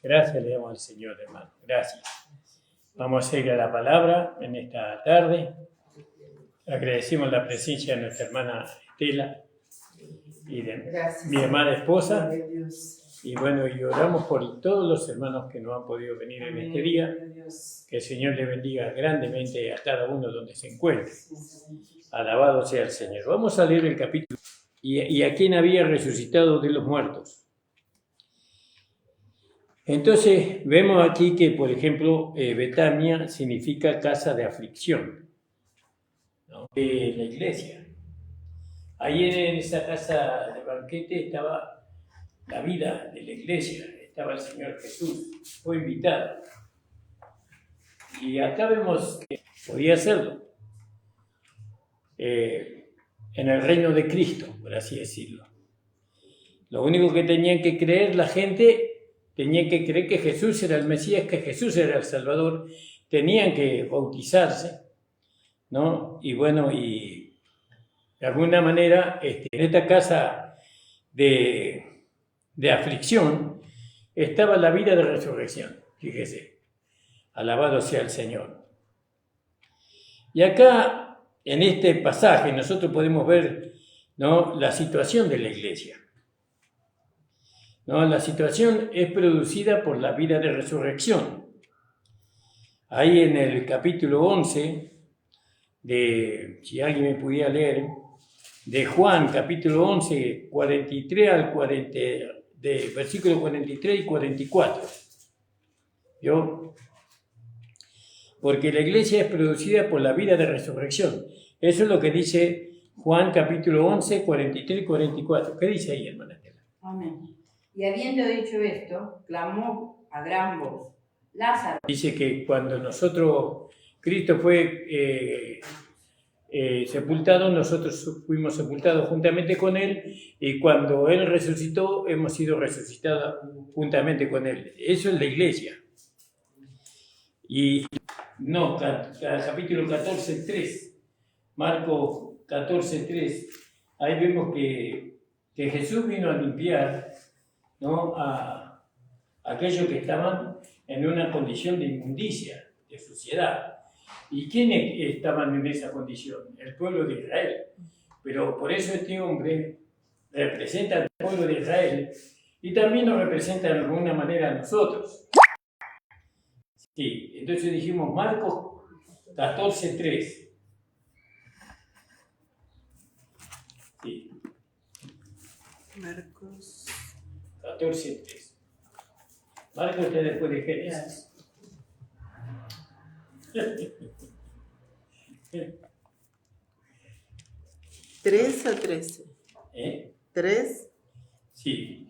Gracias le damos al Señor, hermano. Gracias. Vamos a ir a la palabra en esta tarde. Agradecemos la presencia de nuestra hermana Estela y de mi hermana esposa. Y bueno, y oramos por todos los hermanos que no han podido venir en este día. Que el Señor le bendiga grandemente a cada uno donde se encuentre. Alabado sea el Señor. Vamos a leer el capítulo. Y a quién había resucitado de los muertos. Entonces, vemos aquí que, por ejemplo, Betania significa casa de aflicción, ¿no? La iglesia. Ahí en esa casa de banquete estaba la vida de la iglesia, estaba el Señor Jesús, fue invitado. Y acá vemos que podía hacerlo en el reino de Cristo, por así decirlo. Lo único que tenían que creer la gente, tenían que creer que Jesús era el Mesías, que Jesús era el Salvador, tenían que bautizarse, ¿no? Y bueno, y de alguna manera, en esta casa de aflicción, estaba la vida de resurrección, fíjese, alabado sea el Señor. Y acá, en este pasaje, nosotros podemos ver, ¿no?, la situación de la iglesia. ¿No? La situación es producida por la vida de resurrección. Ahí en el capítulo 11, si alguien me pudiera leer, de Juan, capítulo 11, 43 al 40, de versículos 43 y 44. ¿Yo? Porque la iglesia es producida por la vida de resurrección. Eso es lo que dice Juan, capítulo 11, 43 y 44. ¿Qué dice ahí, hermana Estela? Amén. Y habiendo dicho esto, clamó a gran voz: Lázaro. Dice que cuando Cristo fue sepultado, nosotros fuimos sepultados juntamente con Él, y cuando Él resucitó, hemos sido resucitados juntamente con Él. Eso es la iglesia. Y no, capítulo 14, 3, Marcos 14, 3, ahí vemos que Jesús vino a limpiar, ¿no?, a aquellos que estaban en una condición de inmundicia, de suciedad. ¿Y quiénes estaban en esa condición? El pueblo de Israel. Pero por eso este hombre representa al pueblo de Israel y también nos representa de alguna manera a nosotros. Sí, entonces dijimos Marcos 14, 3. Sí. Marcos 14, 3. Marcos está después de Génesis. 3 a 13. 3. Sí.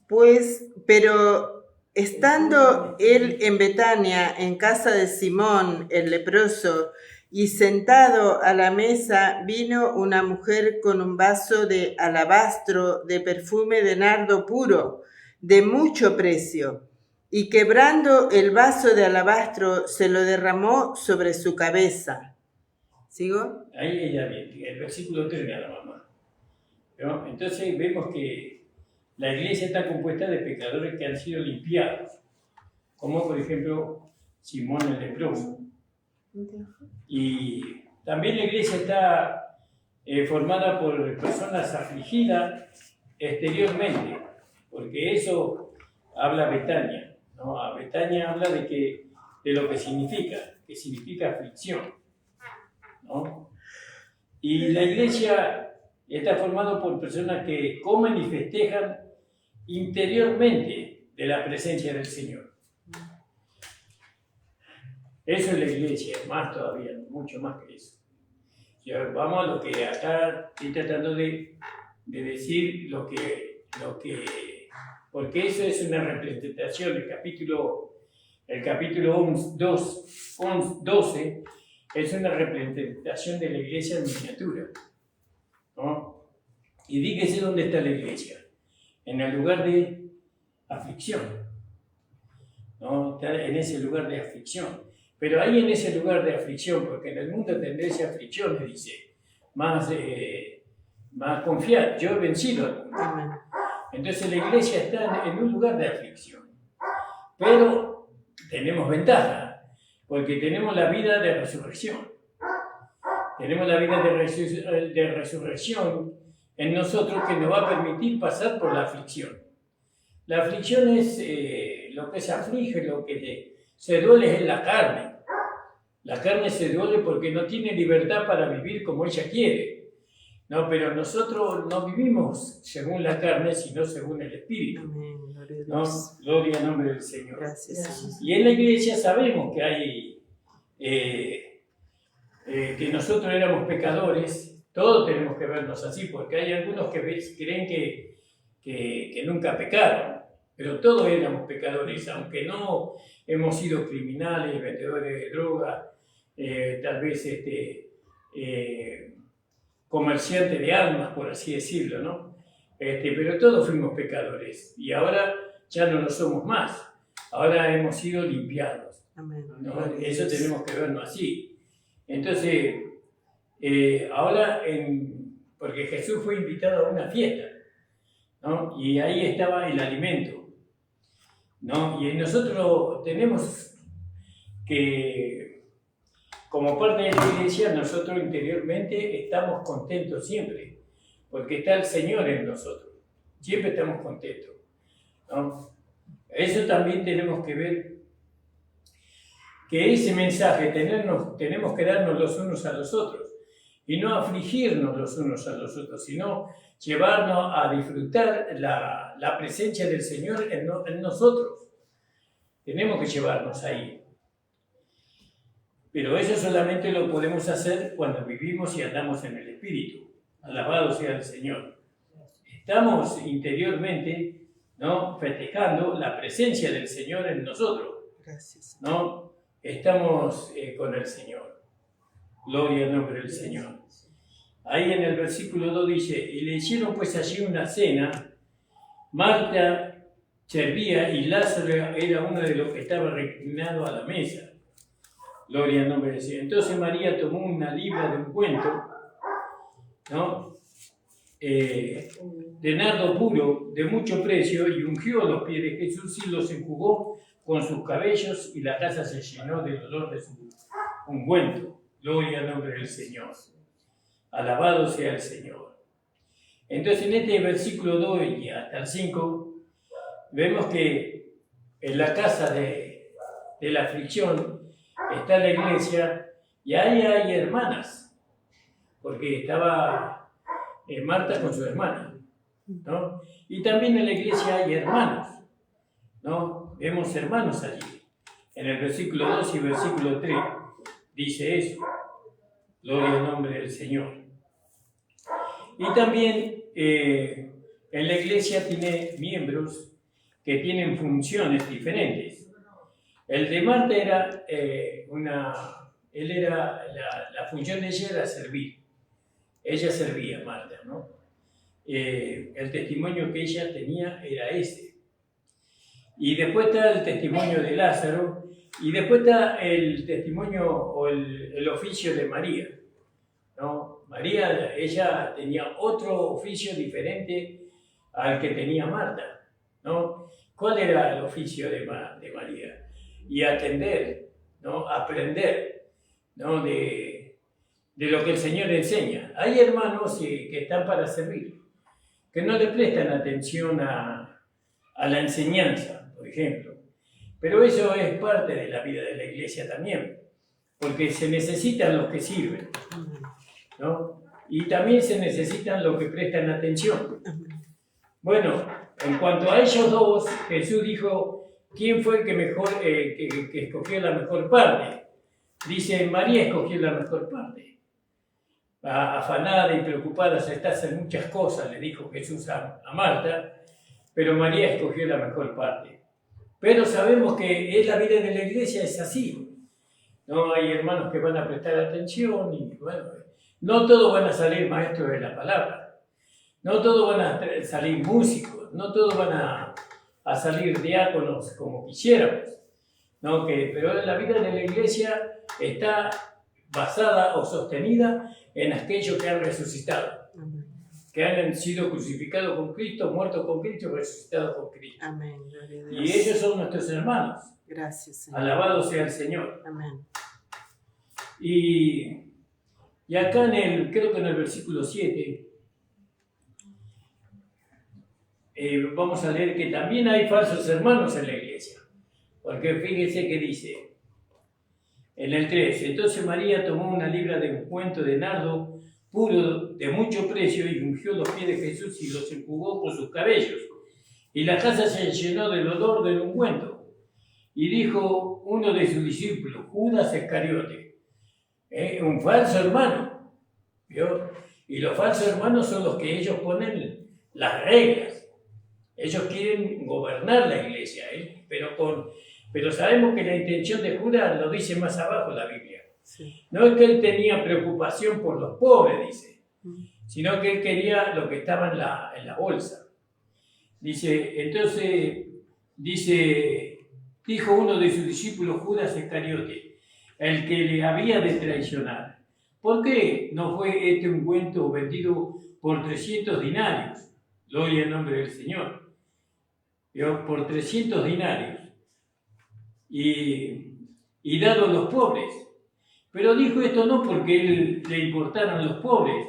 Pues, pero estando él en Betania, en casa de Simón el leproso, y sentado a la mesa, vino una mujer con un vaso de alabastro de perfume de nardo puro, de mucho precio, y quebrando el vaso de alabastro, se lo derramó sobre su cabeza. ¿Sigo? Ahí ella viene, el versículo 3 de la mamá. ¿No? Entonces vemos que la iglesia está compuesta de pecadores que han sido limpiados, como por ejemplo Simón el leproso. Y también la iglesia está formada por personas afligidas exteriormente, porque eso habla Betania, ¿no? A Betania habla de lo que significa aflicción, ¿no? Y la iglesia está formada por personas que comen y festejan interiormente de la presencia del Señor. Eso es la iglesia, más todavía, mucho más que eso. Ya vamos a lo que acá estoy tratando de decir, porque eso es una representación. El capítulo 12 es una representación de la iglesia en miniatura, ¿no? Y dígase dónde está la iglesia, en el lugar de aflicción, ¿no? Está en ese lugar de aflicción. Pero ahí en ese lugar de aflicción, porque en el mundo tendréis aflicciones, dice, más confiad, yo he vencido al mundo. Entonces la iglesia está en un lugar de aflicción. Pero tenemos ventaja, porque tenemos la vida de resurrección. Tenemos la vida de resurrección en nosotros que nos va a permitir pasar por la aflicción. La aflicción es lo que se aflige, lo que se duele es la carne. La carne se duele porque no tiene libertad para vivir como ella quiere. No, pero nosotros no vivimos según la carne, sino según el Espíritu. Amén. Gloria a ¿No? Dios. Gloria al nombre del Señor. Gracias, Jesús. Y en la iglesia sabemos que hay que nosotros éramos pecadores. Todos tenemos que vernos así, porque hay algunos que creen que nunca pecaron, pero todos éramos pecadores, aunque no hemos sido criminales, vendedores de droga, tal vez comerciantes de almas, por así decirlo, ¿no? Pero todos fuimos pecadores y ahora ya no lo somos más, ahora hemos sido limpiados, Amén. ¿no? Eso tenemos que vernos así. Entonces, ahora, porque Jesús fue invitado a una fiesta, ¿no? Y ahí estaba el alimento, ¿no? Y nosotros tenemos que, como parte de la iglesia, nosotros interiormente estamos contentos siempre, porque está el Señor en nosotros, siempre estamos contentos, ¿no? Eso también tenemos que ver, que ese mensaje tenemos que darnos los unos a los otros, y no afligirnos los unos a los otros, sino llevarnos a disfrutar la presencia del Señor en nosotros. Tenemos que llevarnos ahí. Pero eso solamente lo podemos hacer cuando vivimos y andamos en el Espíritu. Alabado sea el Señor. Estamos interiormente, ¿no?, festejando la presencia del Señor en nosotros. Gracias. ¿No? Estamos con el Señor. Gloria al nombre del Señor. Ahí en el versículo 2 dice, y le hicieron pues allí una cena. Marta servía y Lázaro era uno de los que estaba reclinado a la mesa. Gloria al nombre del Señor. Entonces María tomó una libra de ungüento, ¿no?, de nardo puro, de mucho precio, y ungió los pies de Jesús y los enjugó con sus cabellos, y la casa se llenó del olor de su ungüento. Gloria al nombre del Señor. Alabado sea el Señor. Entonces en este versículo 2 y hasta el 5, vemos que en la casa de la aflicción está la iglesia, y ahí hay hermanas, porque estaba Marta con su hermana, ¿no? Y también en la iglesia hay hermanos, ¿no? Vemos hermanos allí. En el versículo 2 y versículo 3 dice eso. Gloria al nombre del Señor. Y también en la iglesia tiene miembros que tienen funciones diferentes. El de Marta era la función de ella era servir. Ella servía, Marta, ¿no? El testimonio que ella tenía era ese. Y después está el testimonio de Lázaro, y después está el testimonio o el oficio de María, ¿no? María, ella tenía otro oficio diferente al que tenía Marta, ¿no? ¿Cuál era el oficio de María? Y atender, ¿no? Aprender, ¿no?, de lo que el Señor enseña. Hay hermanos que están para servir, que no le prestan atención a la enseñanza, por ejemplo. Pero eso es parte de la vida de la iglesia también, porque se necesitan los que sirven, ¿no? Y también se necesitan los que prestan atención. Bueno, en cuanto a ellos dos, Jesús dijo, ¿quién fue el que mejor que escogió la mejor parte? Dice, María escogió la mejor parte. Afanada y preocupada estás en muchas cosas, le dijo Jesús a Marta, pero María escogió la mejor parte. Pero sabemos que la vida de la iglesia es así. No hay hermanos que van a prestar atención y bueno, no todos van a salir maestros de la palabra, no todos van a salir músicos, no todos van a salir diáconos como quisiéramos, ¿no? Pero la vida de la iglesia está basada o sostenida en aquellos que han resucitado. que han sido crucificados con Cristo, muertos con Cristo y resucitados con Cristo. Amén. Gloria a Y Dios. ellos son nuestros hermanos. Gracias, Señor. Alabado sea el Señor. Amén. Y acá creo que en el versículo 7, vamos a leer que también hay falsos hermanos en la iglesia. Porque fíjese que dice, en el 3, entonces María tomó una libra de ungüento de nardo puro de mucho precio y ungió los pies de Jesús y los enjugó con sus cabellos. Y la casa se llenó del olor del ungüento. Y dijo uno de sus discípulos, Judas Iscariote, un falso hermano. ¿Vio? Y los falsos hermanos son los que ellos ponen las reglas. Ellos quieren gobernar la iglesia, pero sabemos que la intención de Judas lo dice más abajo la Biblia. Sí. No es que él tenía preocupación por los pobres, dice, sino que él quería lo que estaba en la bolsa. Dice, entonces, dijo uno de sus discípulos, Judas Iscariote, el que le había de traicionar. ¿Por qué no fue este ungüento vendido por 300 dinarios? Gloria al nombre del Señor. ¿Vio? Por 300 dinarios. Y dado a los pobres. Pero dijo esto no porque él le importaran los pobres,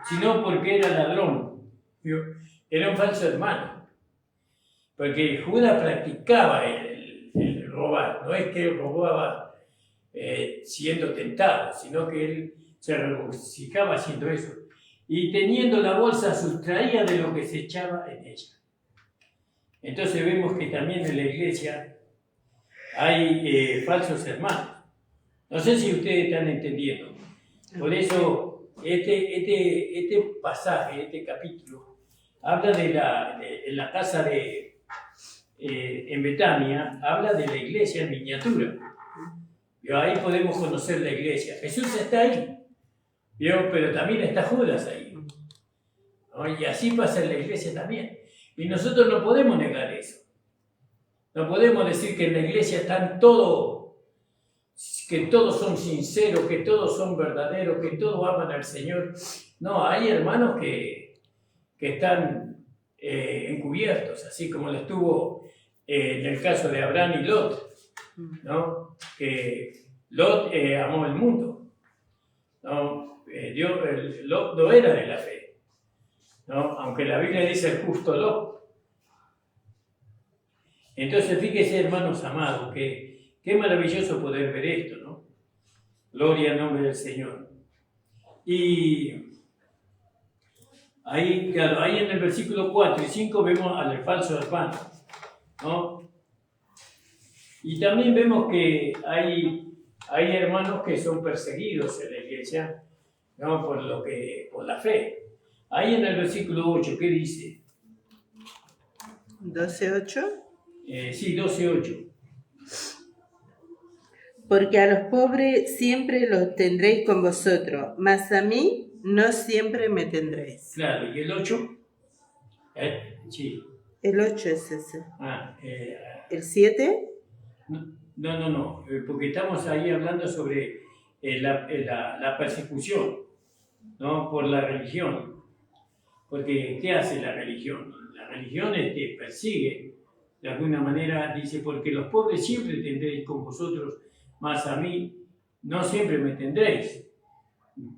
sino porque era ladrón. ¿Vio? Era un falso hermano. Porque Judas practicaba el robar. No es que él robaba siendo tentado, sino que él se regocijaba haciendo eso. Y teniendo la bolsa sustraía de lo que se echaba en ella. Entonces vemos que también en la iglesia hay falsos hermanos. No sé si ustedes están entendiendo. Por eso este pasaje, este capítulo, habla en la casa en Betania, habla de la iglesia en miniatura. Y ahí podemos conocer la iglesia. Jesús está ahí, ¿vio? Pero también está Judas ahí. ¿No? Y así pasa en la iglesia también. Y nosotros no podemos negar eso. No podemos decir que en la iglesia están que todos son sinceros, que todos son verdaderos, que todos aman al Señor. No, hay hermanos que están encubiertos, así como lo estuvo en el caso de Abraham y Lot, ¿no? Que Lot amó el mundo, ¿no? Lot no era de la fe, ¿no? Aunque la Biblia dice el justo Lot. Entonces fíjese, hermanos amados, que qué maravilloso poder ver esto, ¿no? Gloria al nombre del Señor. Y ahí, claro, ahí en el versículo 4 y 5 vemos al falso hermano, ¿no? Y también vemos que hay hermanos que son perseguidos en la iglesia, ¿no? Por la fe. Ahí en el versículo 8, ¿qué dice? 12:8. Sí, 12:8. Porque a los pobres siempre los tendréis con vosotros, mas a mí no siempre me tendréis. Claro, ¿y el 8? Sí. El 8 es ese. ¿El 7? No, porque estamos ahí hablando sobre la persecución, ¿no? Por la religión. Porque, ¿qué hace la religión? La religión persigue, de alguna manera, dice, porque los pobres siempre tendréis con vosotros, mas a mí no siempre me tendréis.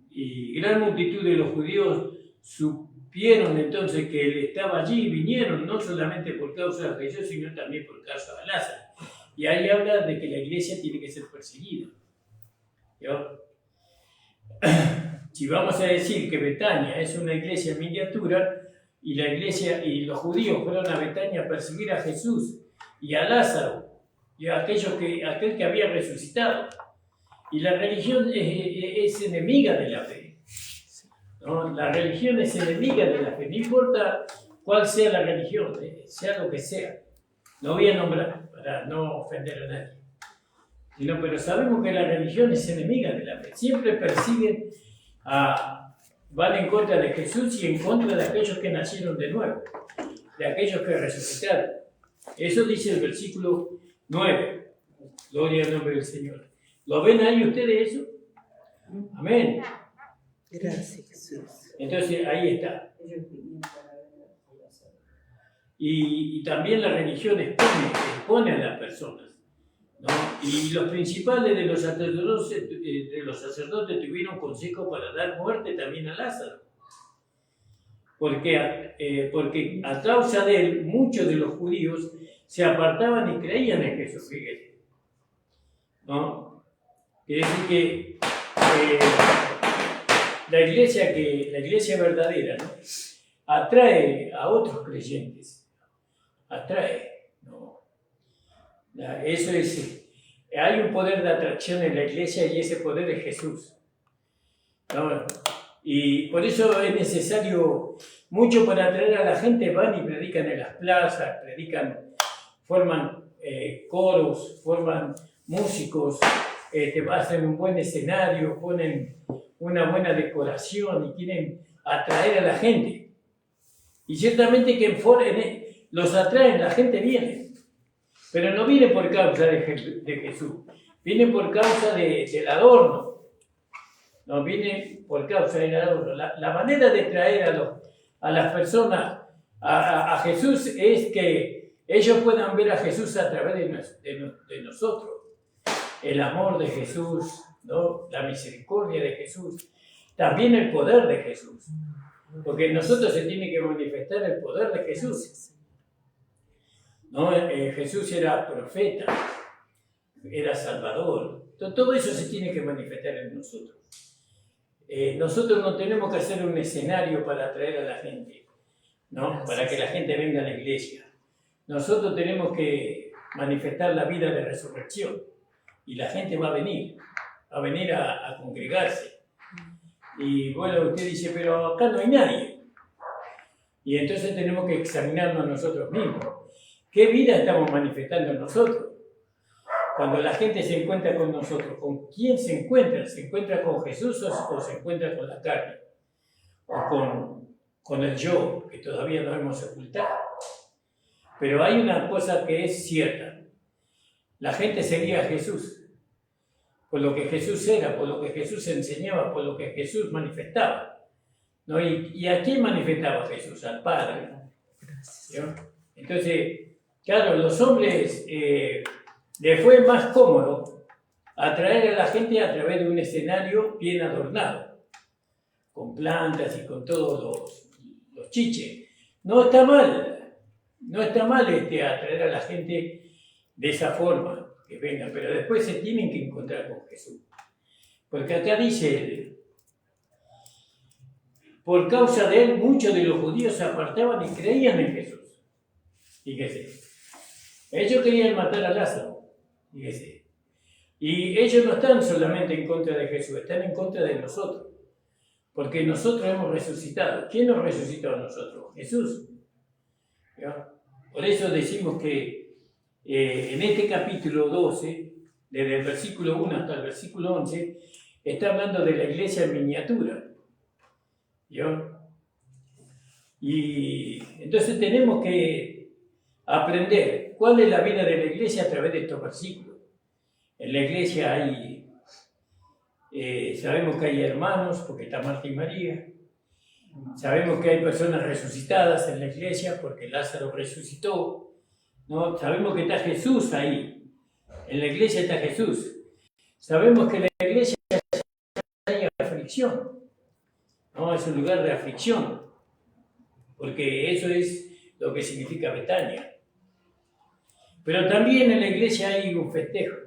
Y gran multitud de los judíos supieron entonces que él estaba allí y vinieron, no solamente por causa de Jesús, sino también por causa de Lázaro. Y ahí habla de que la iglesia tiene que ser perseguida. ¿Yo? Si vamos a decir que Betania es una iglesia en miniatura, y la iglesia y los judíos fueron a Betania a perseguir a Jesús y a Lázaro y a aquel que había resucitado. Y la religión es enemiga de la fe, ¿no? La religión es enemiga de la fe, no importa cuál sea la religión, sea lo que sea. No voy a nombrar para no ofender a nadie. Pero sabemos que la religión es enemiga de la fe. Siempre persiguen van en contra de Jesús y en contra de aquellos que nacieron de nuevo, de aquellos que resucitaron. Eso dice el versículo 9. Gloria al nombre del Señor. ¿Lo ven ahí ustedes eso? Amén. Gracias, Jesús. Entonces ahí está. Ellos vinieron para ver a Lázaro. Y también la religión expone a las personas, ¿no? Y los principales de los sacerdotes tuvieron consejo para dar muerte también a Lázaro. Porque a causa de él, muchos de los judíos se apartaban y creían en Jesús, fíjate, ¿no? Quiere decir que la iglesia verdadera, ¿no?, atrae a otros creyentes, atrae, ¿no? Eso es, hay un poder de atracción en la iglesia y ese poder es Jesús, ¿no? Y por eso es necesario mucho para atraer a la gente. Van y predican en las plazas, forman coros, forman músicos, hacen un buen escenario, ponen una buena decoración y quieren atraer a la gente. Y ciertamente que los atraen, la gente viene. Pero no viene por causa de Jesús, viene por causa del adorno. No viene por causa del adorno. La manera de traer a las personas a Jesús es que ellos puedan ver a Jesús a través de nosotros. El amor de Jesús, ¿no?, la misericordia de Jesús, también el poder de Jesús. Porque en nosotros se tiene que manifestar el poder de Jesús, ¿no? Jesús era profeta, era salvador. Todo eso se tiene que manifestar en nosotros. Nosotros no tenemos que hacer un escenario para atraer a la gente, ¿no?, para que la gente venga a la iglesia. Nosotros tenemos que manifestar la vida de resurrección y la gente va a venir a congregarse. Y bueno, usted dice, pero acá no hay nadie. Y entonces tenemos que examinarnos nosotros mismos. ¿Qué vida estamos manifestando nosotros? Cuando la gente se encuentra con nosotros, ¿con quién se encuentra? ¿Se encuentra con Jesús o se encuentra con la carne? ¿O con el yo, que todavía no hemos ocultado? Pero hay una cosa que es cierta. La gente seguía a Jesús por lo que Jesús era, por lo que Jesús enseñaba, por lo que Jesús manifestaba, ¿no? ¿Y a quién manifestaba Jesús? Al Padre, ¿no? Entonces, claro, los hombres les fue más cómodo atraer a la gente a través de un escenario bien adornado, con plantas y con todos los chiches. No está mal atraer a la gente de esa forma, que vengan, pero después se tienen que encontrar con Jesús. Porque acá dice, por causa de él, muchos de los judíos se apartaban y creían en Jesús. Fíjese, ellos querían matar a Lázaro, fíjese. Y ellos no están solamente en contra de Jesús, están en contra de nosotros. Porque nosotros hemos resucitado. ¿Quién nos resucitó a nosotros? Jesús. ¿Ya? Por eso decimos que en este capítulo 12, desde el versículo 1 hasta el versículo 11, está hablando de la iglesia en miniatura. ¿Ya? Y entonces tenemos que aprender cuál es la vida de la iglesia a través de estos versículos. En la iglesia sabemos que hay hermanos, porque está Marta y María. Sabemos que hay personas resucitadas en la iglesia, porque Lázaro resucitó, ¿no? Sabemos que está Jesús ahí. En la iglesia está Jesús. Sabemos que en la iglesia hay aflicción, ¿no? Es un lugar de aflicción, porque eso es lo que significa Betania. Pero también en la iglesia hay un festejo.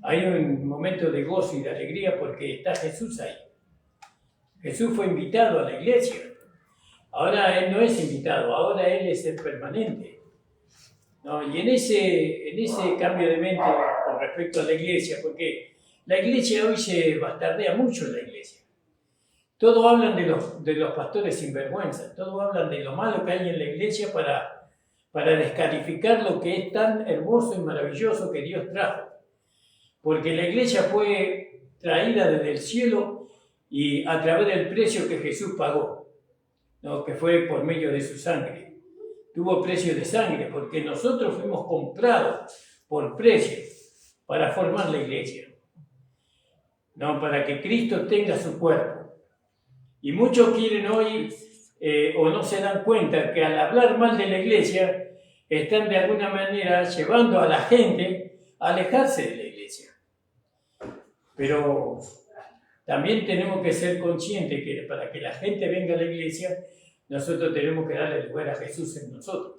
Hay un momento de gozo y de alegría porque está Jesús ahí. Jesús fue invitado a la iglesia. Ahora Él no es invitado, ahora Él es el permanente, ¿no? Y en ese cambio de mente con respecto a la iglesia, porque la iglesia hoy se bastardea mucho en la iglesia. Todos hablan de los pastores sinvergüenza, todos hablan de lo malo que hay en la iglesia para descalificar lo que es tan hermoso y maravilloso que Dios trajo. Porque la iglesia fue traída desde el cielo y a través del precio que Jesús pagó, ¿no? Que fue por medio de su sangre. Tuvo precio de sangre porque nosotros fuimos comprados por precio para formar la iglesia, ¿no? Para que Cristo tenga su cuerpo. Y muchos quieren hoy, o no se dan cuenta, que al hablar mal de la iglesia, están de alguna manera llevando a la gente a alejarse de la iglesia. Pero también tenemos que ser conscientes que para que la gente venga a la iglesia, nosotros tenemos que darle lugar a Jesús en nosotros.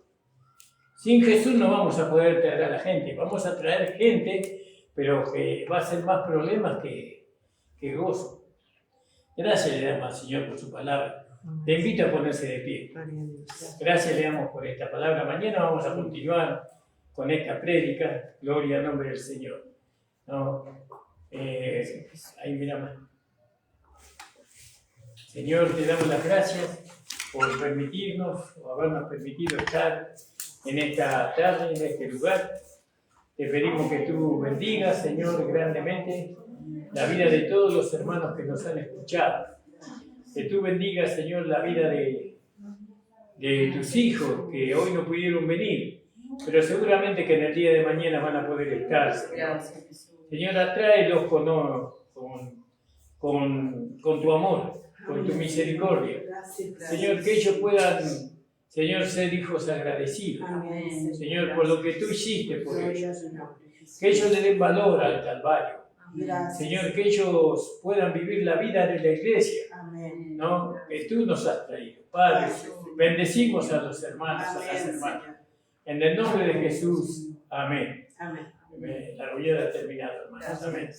Sin Jesús no vamos a poder traer a la gente. Vamos a traer gente, pero que va a ser más problemas que gozo. Gracias le damos al Señor por su palabra. Te invito a ponerse de pie. Gracias le damos por esta palabra. Mañana vamos a continuar con esta prédica. Gloria al nombre del Señor. ¿No? Ahí miramos. Señor, te damos las gracias por permitirnos o habernos permitido estar en esta tarde, en este lugar. Te pedimos que tú bendigas, Señor, grandemente la vida de todos los hermanos que nos han escuchado. Que tú bendigas, Señor, la vida de tus hijos que hoy no pudieron venir, pero seguramente que en el día de mañana van a poder estar. Señor, atráelos con tu amor, con tu misericordia. Señor, que ellos puedan, Señor, ser hijos agradecidos. Amén. Señor, por lo que tú hiciste por ellos. Que ellos le den valor al Calvario. Señor, que ellos puedan vivir la vida de la iglesia, ¿no? Que tú nos has traído. Padre, bendecimos a los hermanos, a las hermanas. En el nombre de Jesús. Amén. La reunión ha terminado, hermanos. Amén.